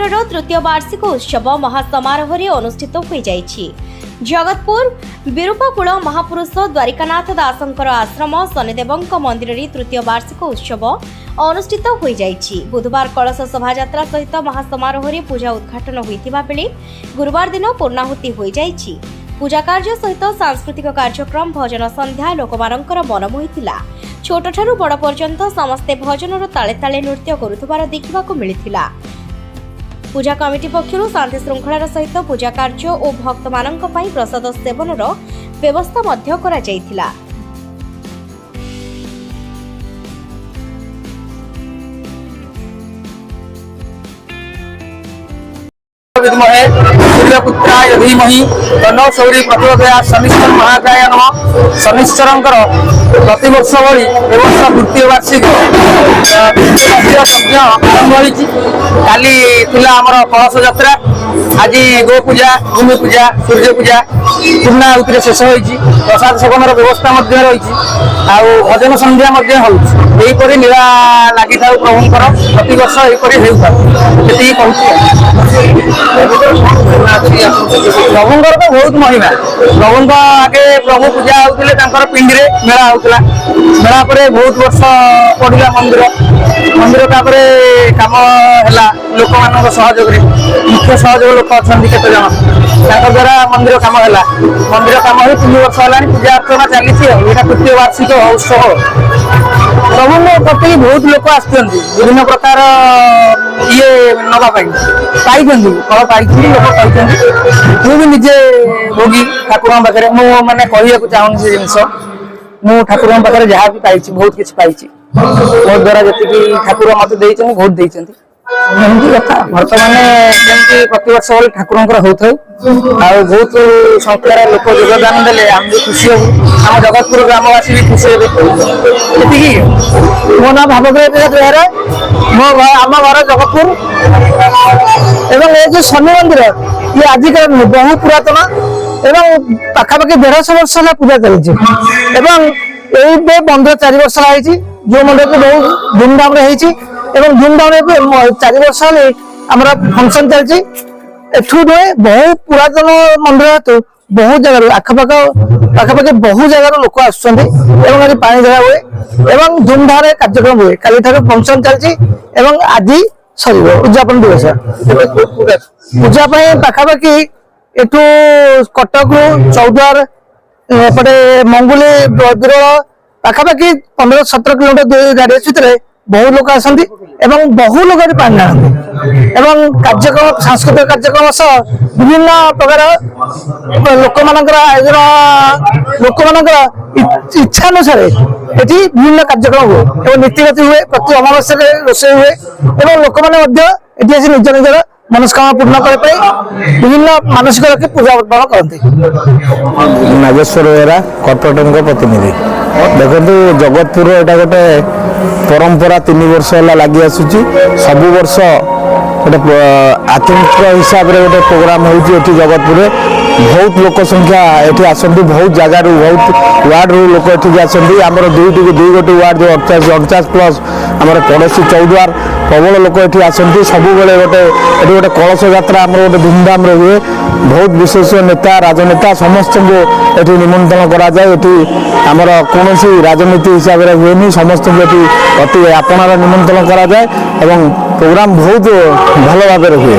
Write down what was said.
मंदिर तृतीय वार्षिक उत्सव महासमारोह अनुष्ठित हो जाइछि। जगतपुर विरूपाकूल महापुरुष द्वारिकानाथ दासंकर आश्रम शनिदेवंक मंदिर तृतीय वार्षिक उत्सव अनुष्ठित हो जाइछि। बुधवार कलश शोभायात्रा सहित महासमारोह पूजा उद्घाटन होइतिबा बेले गुरुवार दिन पूर्णाहुति हो जाइछि। पूजा कार्य सहित सांस्कृतिक कार्यक्रम भजन संध्या लोकमानंकर मन मोहिथिला। छोट ठारू बड़ पर्यंत समस्ते भजनर ताले ताले नृत्य करुथिबार देखिबाकू मिलिथिला। पूजा कमिटी पक्षरु शांति श्रृंखलार सहित पूजा कार्य और भक्त मानंक पई प्रसाद सेवनर व्यवस्था मध्य करा जायथिला। विद्महे सूर्यपुत्राय धीमहि तन्नो सौरी प्रचोदयात्। शनिश्चर महाकाय नमः। शनिश्चरंकर प्रतिवर्ष भली व्यवस्था तृतीय वार्षिक काली थिला आमर कलश यात्रा। आज गो पूजा भूमि पूजा सूर्य पूजा पूर्णाहुति शेष होइछि। प्रसाद सेवनर व्यवस्था मध्य रहिछि। आउ भजन संध्या मध्य होउछि। एहिपरि नीला लागि थाउ प्रभुंकर प्रतिवर्ष एहिपरि हेउथाउ एति कहूछि। प्रभुंकर तो बहुत महिमा। प्रभु आगे प्रभु पूजा होते पिंडी मेला होता। मेला पर बहुत वर्ष पड़ा मंदिर मंदिर कम है लोक मान सहयोग मुख्य सहयोग लोक अच्छा केत जन द्वारा मंदिर कम है। मंदिर कम हो 3 वर्ष है पूजा अर्चना चली। तृतीय वार्षिक उत्सव प्रभु प्रति बहुत लोक आभिन्न प्रकार ये नापी फल पाई लोक कहते। मुझे निजे भोगी ठाकुर पाखे मुझे कहूँ चाहूँ से जिनस मु ठाकुर पाखे जहाँ भी पाई बहुत किसी पाई मो द्वारा जी ठाकुर मत बहुत देती कथा बर्तमान जमी प्रतिवर्ष भाई ठाकुर होता बहुत संख्यार लोक योगदान देले आम भी खुशी हूँ। आम जगतपुर ग्रामवासी भी खुशी हे। मो ना भावग्राही बेहरा मो आम घर जगतपुर एवं ये जो शनि मंदिर ये आजिका बहुत पुरातन एवं पाखापाखि 150 वर्ष है पूजा चली। मंदिर 4 वर्ष है जो मंदिर को बहुत धूमधाम धूमधाम 4 वर्ष आम फंक्शन चलती। बहुत पुरातन मंदिर हेतु बहुत जगह आखपाखे बहुत जगार लोक आसुँच पानी ढला हुए एवं धूमधाम कार्यक्रम हुए। काली फंक्शन चलती आज सर उद्यापन दिवस पूजा पाखापाखि एठू कटक चौद्वार एपटे मंगुली बिरल पाखापाखि 15-17 किलोमीटर रेडियस भितर बहुत लोक आसती बहु लोग पानी ढालती। कार्यक्रम सांस्कृतिक कार्यक्रम सह विभिन्न प्रकार लोक मानकर आयोजन लोक मानकर इच्छा अनुसार ये विभिन्न कार्यक्रम हुए नीतिगति हुए। प्रति अमावस्या रोषे हुए लोक मैंने निज निजर मनस्कामना पूर्ण करने विभिन्न मानसिक रखी पूजा अर्पण करते। नागेश्वर बेहरा कर्पटेट प्रतिनिधि। देखो जगतपुर एटा गोटे परंपरा 3 वर्ष है लगी आसूची। सबु वर्ष गोटे आतंक हिसाब से गोटे प्रोग्राम होती जगतपुर बहुत लोक संख्या ये आसती। बहुत जगार बहुत वार्ड रु लोक ये आसती। आमर 2 गोटे वार्ड जो 48 प्लस आमर पड़ोसी चौद्वार प्रबल लोक ये आसती। सब बेले गोटे गोटे कलश यात्रा आम गोटे धूमधाम हुए। बहुत विशेष नेता राजनेता समस्त को ये निमंत्रण कराए। आमर कौन राजनीति हिसाब से हुए समस्त को अति आपणार निमंत्रण कराए। प्रोग्राम बहुत भल भाव हुए।